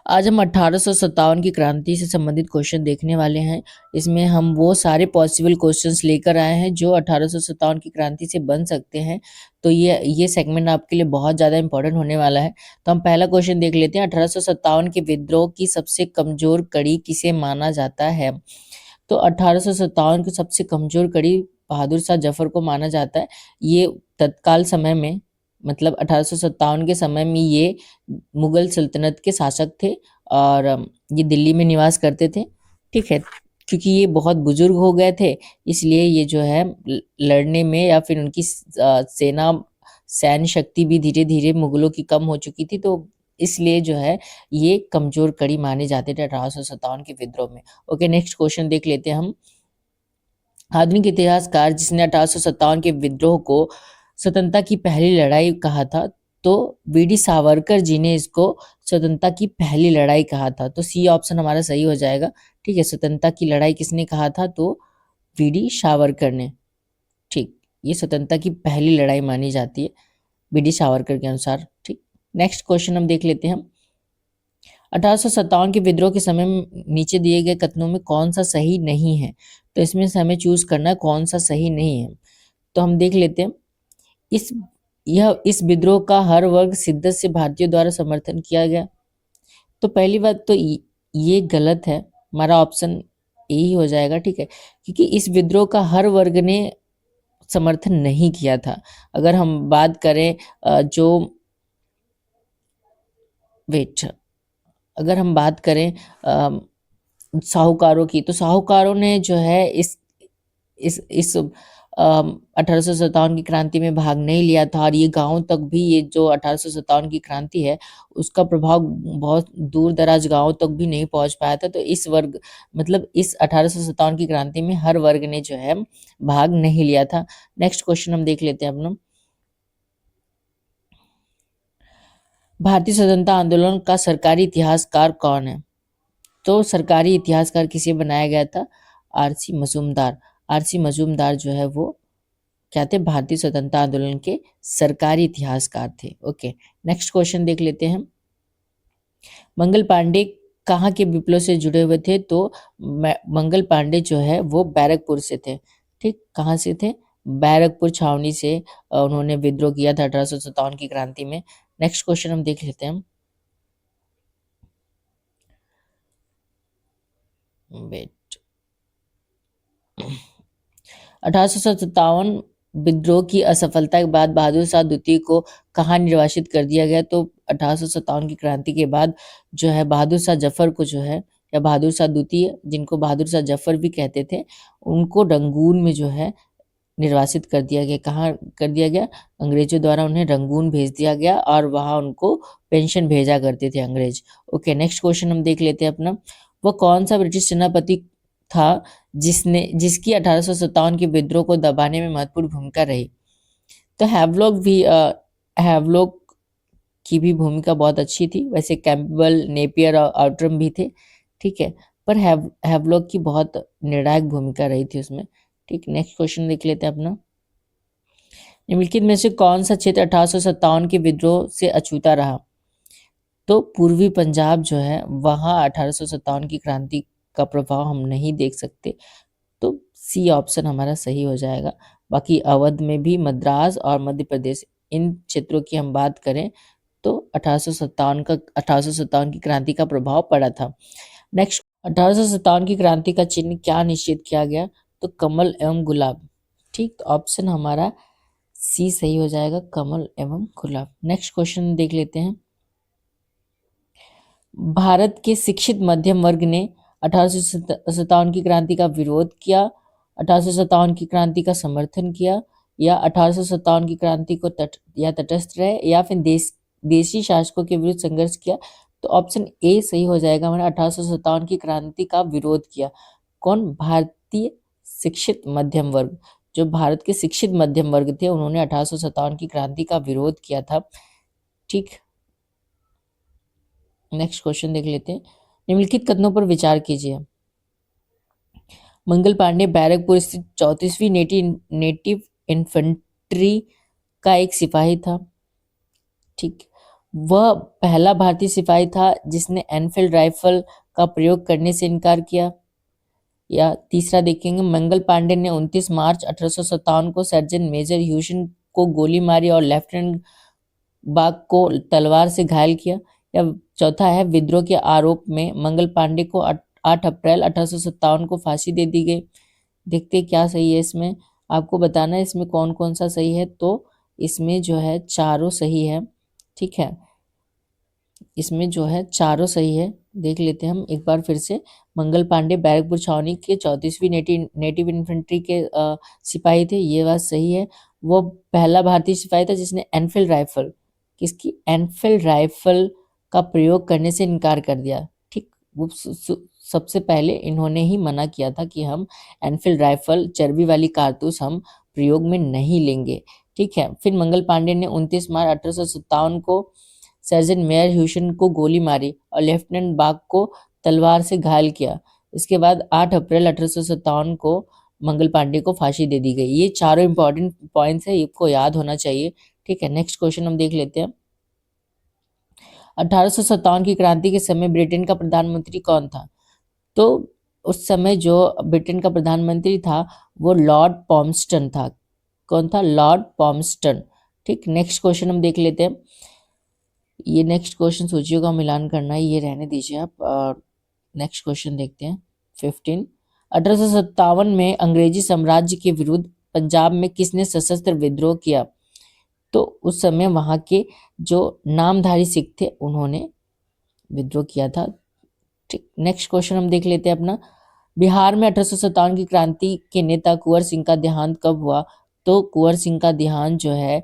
आज हम 1857 की क्रांति से संबंधित क्वेश्चन देखने वाले हैं। इसमें हम वो सारे पॉसिबल क्वेश्चंस लेकर आए हैं जो 1857 की क्रांति से बन सकते हैं। तो ये सेगमेंट आपके लिए बहुत ज़्यादा इंपॉर्टेंट होने वाला है। तो हम पहला क्वेश्चन देख लेते हैं। 1857 के विद्रोह की सबसे कमजोर कड़ी किसे माना जाता है? तो 1857 की सबसे कमजोर कड़ी बहादुर शाह जफर को माना जाता है। ये तत्काल समय में, मतलब 1857 के समय में ये मुगल सल्तनत के शासक थे और ये दिल्ली में निवास करते थे। ठीक है, क्योंकि ये बहुत बुजुर्ग हो गए थे, इसलिए ये जो है लड़ने में या फिर उनकी सेना सैन्य शक्ति भी धीरे धीरे मुगलों की कम हो चुकी थी, तो इसलिए जो है ये कमजोर कड़ी माने जाते थे 1857 के विद्रोह में। ओके, नेक्स्ट क्वेश्चन देख लेते हैं हम। आधुनिक इतिहासकार जिसने 1857 के विद्रोह को स्वतंत्रता की पहली लड़ाई कहा था, तो वीडी सावरकर जी ने इसको स्वतंत्रता की पहली लड़ाई कहा था। तो सी ऑप्शन हमारा सही हो जाएगा। ठीक है, स्वतंत्रता की लड़ाई किसने कहा था? तो वीडी सावरकर ने। ठीक, ये स्वतंत्रता की पहली लड़ाई मानी जाती है वीडी सावरकर के अनुसार। ठीक, नेक्स्ट क्वेश्चन हम देख लेते हैं। हम 1857 के विद्रोह के समय में नीचे दिए गए कथनों में कौन सा सही नहीं है? तो इसमें से हमें चूज करना है कौन सा सही नहीं है। तो हम देख लेते हैं। इस विद्रोह का हर वर्ग शिद्दत से भारतीयों द्वारा समर्थन किया गया। तो पहली बात तो ये गलत है, हमारा ऑप्शन यही हो जाएगा। ठीक है, क्योंकि इस विद्रोह का हर वर्ग ने समर्थन नहीं किया था। अगर हम बात करें अगर हम बात करें साहूकारों की, तो साहूकारों ने जो है इस 1857 की क्रांति में भाग नहीं लिया था, और ये गांव तक भी, ये जो 1857 की क्रांति है उसका प्रभाव बहुत दूर दराज गांव तक भी नहीं पहुंच पाया था। तो इस वर्ग, मतलब इस 1857 की क्रांति में हर वर्ग ने जो है भाग नहीं लिया था। नेक्स्ट क्वेश्चन हम देख लेते हैं अपना। भारतीय स्वतंत्रता आंदोलन का सरकारी इतिहासकार कौन है? तो सरकारी इतिहासकार किसे बनाया गया था? आरसी मजूमदार। आरसी मजूमदार जो है वो क्या थे? भारतीय स्वतंत्रता आंदोलन के सरकारी इतिहासकार थे। ओके, नेक्स्ट क्वेश्चन देख लेते हैं। मंगल पांडे कहाँ के विप्लव से जुड़े हुए थे? तो मंगल पांडे जो है वो बैरकपुर से थे। ठीक, कहाँ से थे? बैरकपुर छावनी से उन्होंने विद्रोह किया था 1857 की क्रांति में। नेक्स्ट क्वेश्चन हम देख लेते हैं। वेट 1857 विद्रोह की असफलता के बाद बहादुर शाह द्वितीय को कहाँ निर्वासित कर दिया गया? तो 1857 की क्रांति के बाद जो है बहादुर शाह जफर को जो है, या बहादुर शाह द्वितीय जिनको बहादुर शाह जफर भी कहते थे, उनको रंगून में जो है निर्वासित कर दिया गया। कहाँ कर दिया गया? अंग्रेजों द्वारा उन्हें रंगून भेज दिया गया, और वहां उनको पेंशन भेजा करते थे अंग्रेज। ओके, नेक्स्ट क्वेश्चन हम देख लेते हैं अपना। वो कौन सा ब्रिटिश सेनापति था जिसकी 1857 के विद्रोह को दबाने में महत्वपूर्ण भूमिका रही? तो हैवलॉक की भी भूमिका बहुत अच्छी थी। वैसे कैंपबेल, नेपियर और आउट्रम भी थे। ठीक है, पर हैवलॉक की बहुत निर्णायक भूमिका रही थी उसमें। ठीक, नेक्स्ट क्वेश्चन देख लेते हैं अपना। निम्नलिखित में से कौन सा क्षेत्र 1857 के विद्रोह से अछूता रहा? तो पूर्वी पंजाब जो है वहां 1857 की क्रांति का प्रभाव हम नहीं देख सकते। तो सी ऑप्शन हमारा सही हो जाएगा। बाकी अवध में भी, मद्रास और मध्य प्रदेश, इन क्षेत्रों की हम बात करें तो 1857 की क्रांति का प्रभाव पड़ा था। नेक्स्ट, 1857 की क्रांति का चिन्ह क्या निश्चित किया गया? तो कमल एवं गुलाब। ठीक, तो ऑप्शन हमारा सी सही हो जाएगा, कमल एवं गुलाब। नेक्स्ट क्वेश्चन देख लेते हैं। भारत के शिक्षित मध्यम वर्ग ने 1857 की क्रांति का विरोध किया, 1857 की क्रांति का समर्थन किया, या 1857 की क्रांति को तटस्थ रहे, या फिर देशी शासकों के विरुद्ध संघर्ष किया? तो ऑप्शन ए सही हो जाएगा हमारा, 1857 की क्रांति का विरोध किया। कौन? भारतीय शिक्षित मध्यम वर्ग। जो भारत के शिक्षित मध्यम वर्ग थे उन्होंने 1857 की क्रांति का विरोध किया था। ठीक, नेक्स्ट क्वेश्चन देख लेते हैं। निम्नलिखित कथनों पर विचार कीजिए। मंगल पांडे बैरकपुर स्थित 34वीं नेटिव इन्फेंट्री का एक सिपाही था। ठीक, वह पहला भारतीय सिपाही था जिसने एनफील्ड राइफल का प्रयोग करने से इनकार किया। या तीसरा देखेंगे, मंगल पांडे ने 29 मार्च 1857 को सर्जन मेजर ह्यूशन को गोली मारी और लेफ्टिनेंट बाग को तलवार से घायल किया। या चौथा है, विद्रोह के आरोप में मंगल पांडे को 8 अप्रैल 1857 को फांसी दे दी गई। देखते हैं क्या सही है इसमें, आपको बताना है इसमें कौन कौन सा सही है। तो इसमें जो है चारों सही है, ठीक है, इसमें जो है चारों सही है। देख लेते हैं हम एक बार फिर से। मंगल पांडे बैरकपुर छावनी के 34वीं नेटिव इन्फेंट्री के सिपाही थे, ये बात सही है। वो पहला भारतीय सिपाही था जिसने एनफील्ड राइफल, किसकी, एनफील्ड राइफल का प्रयोग करने से इनकार कर दिया। ठीक, वो सबसे पहले इन्होंने ही मना किया था कि हम एनफील्ड राइफल चर्बी वाली कारतूस हम प्रयोग में नहीं लेंगे। ठीक है, फिर मंगल पांडे ने 29 मार्च 1857 को सर्जन मेयर ह्यूशन को गोली मारी और लेफ्टिनेंट बाग को तलवार से घायल किया। इसके बाद 8 अप्रैल 1857 को मंगल पांडे को फांसी दे दी गई। ये चारों इंपॉर्टेंट पॉइंट्स है, इसको याद होना चाहिए। ठीक है, नेक्स्ट क्वेश्चन हम देख लेते हैं। 1857 की क्रांति के समय ब्रिटेन का प्रधानमंत्री कौन था? तो उस समय जो ब्रिटेन का प्रधानमंत्री था वो लॉर्ड पॉम्स्टन था। कौन था? लॉर्ड पॉम्स्टन। ठीक, नेक्स्ट क्वेश्चन हम देख लेते हैं। ये नेक्स्ट क्वेश्चन सूचियों का मिलान करना है, ये रहने दीजिए आप। नेक्स्ट क्वेश्चन देखते हैं 15। 1857 में अंग्रेजी साम्राज्य के विरुद्ध पंजाब में किसने सशस्त्र विद्रोह किया? तो उस समय वहां के जो नामधारी सिख थे उन्होंने विद्रोह किया था। ठीक, नेक्स्ट क्वेश्चन हम देख लेते हैं अपना। बिहार में 1857 की क्रांति के नेता कुंवर सिंह का देहांत कब हुआ? तो कुंवर सिंह का देहांत जो है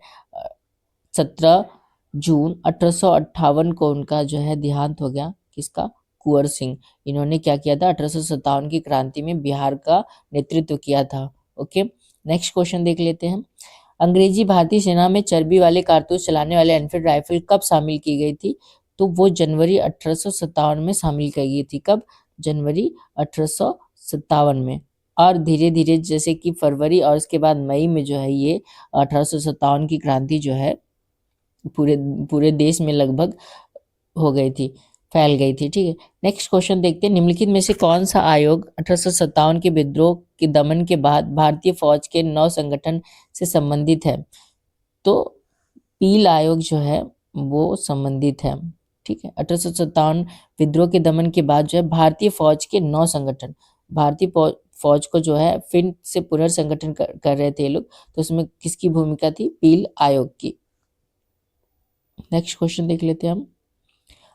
17 जून 1858 को उनका जो है देहांत हो गया। किसका? कुंवर सिंह। इन्होंने क्या किया था? 1857 की क्रांति में बिहार का नेतृत्व किया था। ओके, नेक्स्ट क्वेश्चन देख लेते हैं। अंग्रेजी भारतीय सेना में चर्बी वाले कारतूस चलाने वाले एनफील्ड राइफल कब शामिल की गई थी? तो वो जनवरी 1857 में शामिल की गई थी। कब? जनवरी 1857 में। और धीरे धीरे जैसे कि फरवरी और उसके बाद मई में जो है ये 1857 की क्रांति जो है पूरे पूरे देश में लगभग हो गई थी, फैल गई थी। ठीक है, नेक्स्ट क्वेश्चन देखते हैं। निम्नलिखित में से कौन सा आयोग 1857 के विद्रोह के दमन के बाद भारतीय फौज के नौ संगठन से संबंधित है? तो पील आयोग जो है वो संबंधित है। ठीक है, 1857 विद्रोह के दमन के बाद जो है भारतीय फौज के 9 संगठन, भारतीय फौज को जो है फिर से पुनर्संगठन कर रहे थे ये लोग, तो उसमें किसकी भूमिका थी? पील आयोग की। नेक्स्ट क्वेश्चन देख लेते हैं हम।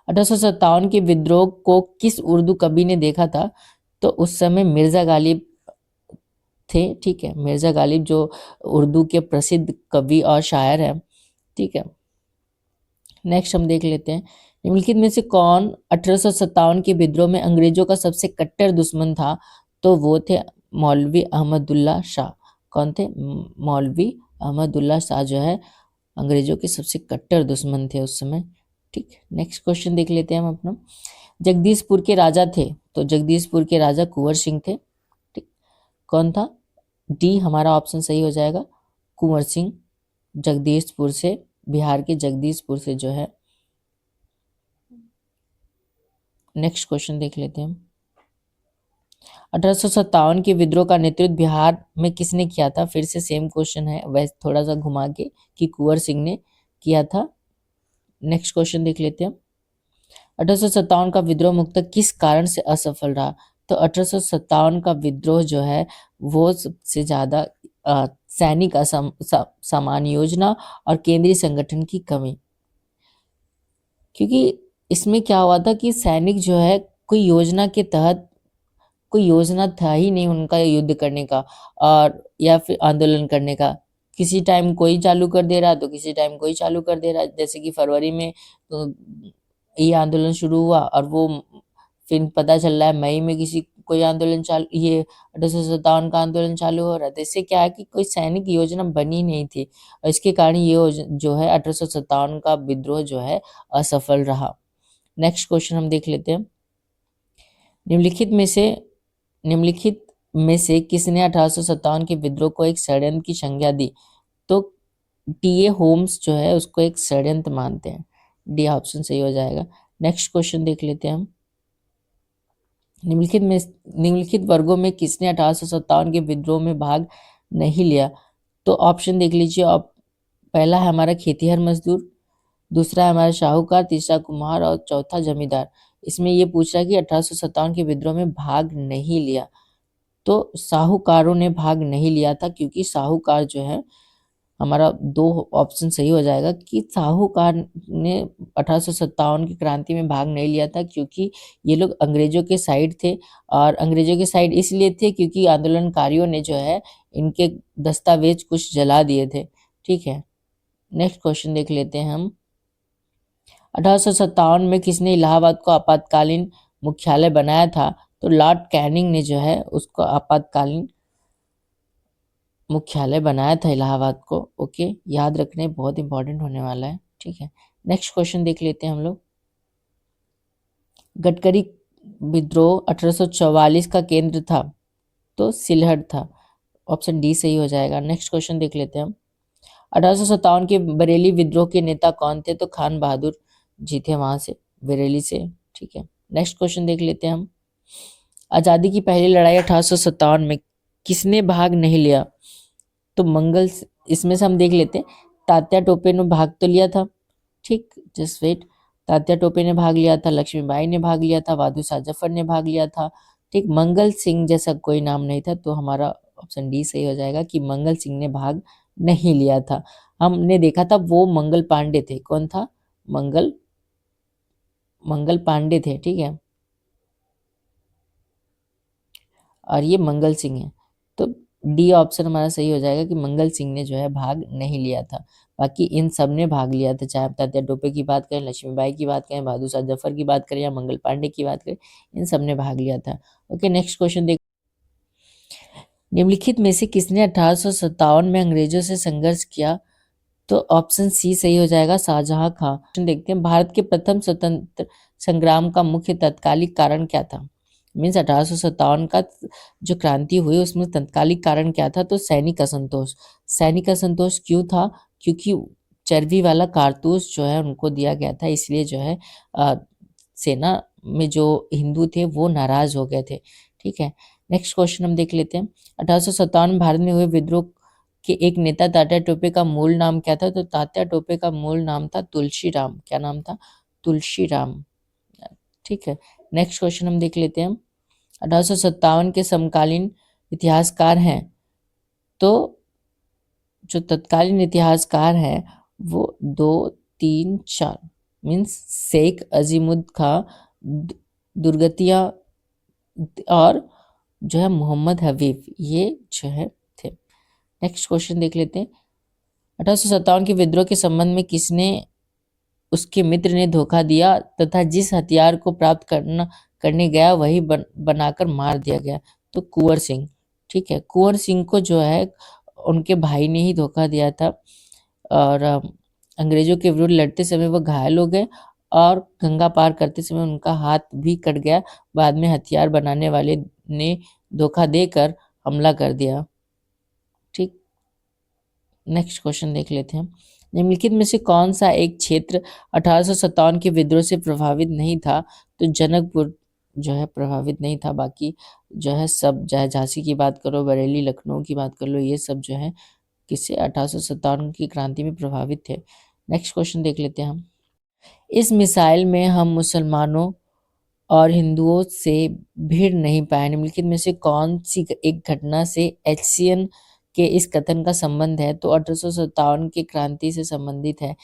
1857 के विद्रोह को किस उर्दू कवि ने देखा था? तो उस समय मिर्जा गालिब थे। ठीक है, मिर्जा गालिब जो उर्दू के प्रसिद्ध कवि और शायर हैं। ठीक है, नेक्स्ट हम देख लेते हैं। निम्नलिखित में से कौन 1857 के विद्रोह में अंग्रेजों का सबसे कट्टर दुश्मन था? तो वो थे मौलवी अहमदुल्ला शाह। कौन थे? मौलवी अहमदुल्ला शाह जो है अंग्रेजों के सबसे कट्टर दुश्मन थे उस समय। ठीक, नेक्स्ट क्वेश्चन देख लेते हैं हम अपना। जगदीशपुर के राजा थे, तो जगदीशपुर के राजा कुंवर सिंह थे। ठीक, कौन था? डी हमारा ऑप्शन सही हो जाएगा, कुंवर सिंह। जगदीशपुर से, बिहार के जगदीशपुर से जो है। नेक्स्ट क्वेश्चन देख लेते हैं हम। 1857 के विद्रोह का नेतृत्व बिहार में किसने किया था? फिर से सेम क्वेश्चन है, वैसे थोड़ा सा घुमा के, कि कुंवर सिंह ने किया था। नेक्स्ट क्वेश्चन देख लेते हैं। 1857 का विद्रोह मुख्यतः किस कारण से असफल रहा? तो 1857 का विद्रोह जो है वो सबसे ज्यादा सैनिक समान योजना और केंद्रीय संगठन की कमी। क्योंकि इसमें क्या हुआ था कि सैनिक जो है कोई योजना के तहत, कोई योजना था ही नहीं उनका युद्ध करने का और या फिर आंदोलन करने का। किसी टाइम कोई चालू कर दे रहा तो किसी टाइम कोई चालू कर दे रहा। जैसे कि फरवरी में तो ये आंदोलन शुरू हुआ और वो फिर पता चल रहा है मई में किसी कोई आंदोलन चालू, ये 1857 का आंदोलन चालू हो रहा था। इससे क्या है कि कोई सैनिक योजना बनी नहीं थी और इसके कारण ये जो है 1857 का विद्रोह जो है असफल रहा। नेक्स्ट क्वेश्चन हम देख लेते हैं। निम्नलिखित में से किसने 1857 के विद्रोह को एक षड्यंत्र की संज्ञा दी? तो टीए होम्स जो है उसको एक षड्यंत्र मानते हैं। डी ऑप्शन सही हो जाएगा। नेक्स्ट क्वेश्चन देख लेते हैं हम। निम्नलिखित वर्गों में किसने 1857 के विद्रोह में भाग नहीं लिया? तो ऑप्शन देख लीजिए। आप पहला है हमारा खेतीहर मजदूर, दूसरा है हमारा शाहूकार, तीसरा कुम्हार और चौथा जमींदार। इसमें ये पूछ रहा है कि 1857 के विद्रोह में भाग नहीं लिया, तो साहूकारों ने भाग नहीं लिया था, क्योंकि साहूकार जो है हमारा दो ऑप्शन सही हो जाएगा कि साहूकार ने 1857 की क्रांति में भाग नहीं लिया था, क्योंकि ये लोग अंग्रेजों के साइड थे। और अंग्रेजों के साइड इसलिए थे क्योंकि आंदोलनकारियों ने जो है इनके दस्तावेज कुछ जला दिए थे। ठीक है, नेक्स्ट क्वेश्चन देख लेते हैं हम। 1857 में किसने इलाहाबाद को आपातकालीन मुख्यालय बनाया था? तो लॉर्ड कैनिंग ने जो है उसको आपातकालीन मुख्यालय बनाया था इलाहाबाद को। ओके, याद रखने बहुत इंपॉर्टेंट होने वाला है। ठीक है, नेक्स्ट क्वेश्चन देख लेते हैं हम लोग। गडकरी विद्रोह 1844 का केंद्र था, तो सिलहट था। ऑप्शन डी सही हो जाएगा। नेक्स्ट क्वेश्चन देख लेते हैं हम। 1857 के बरेली विद्रोह के नेता कौन थे? तो खान बहादुर जी थे, वहां से बरेली से। ठीक है, नेक्स्ट क्वेश्चन देख लेते हैं हम। आजादी की पहली लड़ाई 1857 में किसने भाग नहीं लिया? तो इसमें से हम देख लेते हैं। तात्या टोपे ने भाग तो लिया था, ठीक, जस्ट वेट। तात्या टोपे ने भाग लिया था, लक्ष्मीबाई ने भाग लिया था, बहादुर शाह जफर ने भाग लिया था। ठीक, मंगल सिंह जैसा कोई नाम नहीं था, तो हमारा ऑप्शन डी सही हो जाएगा कि मंगल सिंह ने भाग नहीं लिया था। हमने देखा था वो मंगल पांडे थे। कौन था? मंगल पांडे थे। ठीक है, और ये मंगल सिंह है, तो डी ऑप्शन हमारा सही हो जाएगा कि मंगल सिंह ने जो है भाग नहीं लिया था। बाकी इन सब ने भाग लिया था, चाहे तात्या टोपे की बात करें, लक्ष्मीबाई की बात करें, बहादुर शाह जफर की बात करें या मंगल पांडे की बात करें, इन सब ने भाग लिया था। ओके, नेक्स्ट क्वेश्चन देख। निम्नलिखित में से किसने 1857 में अंग्रेजों से संघर्ष किया? तो ऑप्शन सी सही हो जाएगा, शाहजहां खां। देखते हैं, भारत के प्रथम स्वतंत्र संग्राम का मुख्य तत्कालिक कारण क्या था? मीन्स 1857 का जो क्रांति हुई उसमें तत्कालिक कारण क्या था? तो सैनिक असंतोष। सैनिक असंतोष क्यों था? क्योंकि चर्बी वाला कारतूस जो है उनको दिया गया था, इसलिए जो है सेना में जो हिंदू थे वो नाराज हो गए थे। ठीक है, नेक्स्ट क्वेश्चन हम देख लेते हैं। 1857 में भारत में हुए विद्रोह के एक नेता तात्या टोपे का मूल नाम क्या था? तो तात्या टोपे का मूल नाम था तुलसी राम। क्या नाम था? तुलसी राम। ठीक है, नेक्स्ट क्वेश्चन हम देख लेते हैं। 1857 के समकालीन इतिहासकार हैं, तो जो तत्कालीन इतिहासकार हैं वो 2, 3, 4 मीन्स शेख अजीमुद्द खां, दुर्गतिया और जो है मोहम्मद हबीब, ये जो है थे। नेक्स्ट क्वेश्चन देख लेते हैं। 1857 के विद्रोह के संबंध में किसने उसके मित्र ने धोखा दिया तथा जिस हथियार को प्राप्त करने गया वही बनाकर मार दिया गया? तो कुंवर सिंह। ठीक है, कुंवर सिंह को जो है उनके भाई ने ही धोखा दिया था, और अंग्रेजों के विरुद्ध लड़ते समय वो घायल हो गए और गंगा पार करते समय उनका हाथ भी कट गया। बाद में हथियार बनाने वाले ने धोखा देकर हमला कर दिया। ठीक, नेक्स्ट क्वेश्चन देख लेते हैं। निम्नलिखित में से कौन सा एक क्षेत्र 1857 के विद्रोह से प्रभावित नहीं था? तो जनकपुर जो है प्रभावित नहीं था, बाकी जो है सब, चाहे झांसी की बात करो, बरेली, लखनऊ की बात कर लो, ये सब जो है किससे 1857 की क्रांति में प्रभावित थे। नेक्स्ट क्वेश्चन देख लेते हैं हम। इस मिसाइल में हम मुसलमानों और हिंदुओं से भीड़ नहीं पाए। निम्नलिखित में से कौन सी एक घटना से HCN के इस कथन का संबंध है? तो 1857 की क्रांति से संबंधित है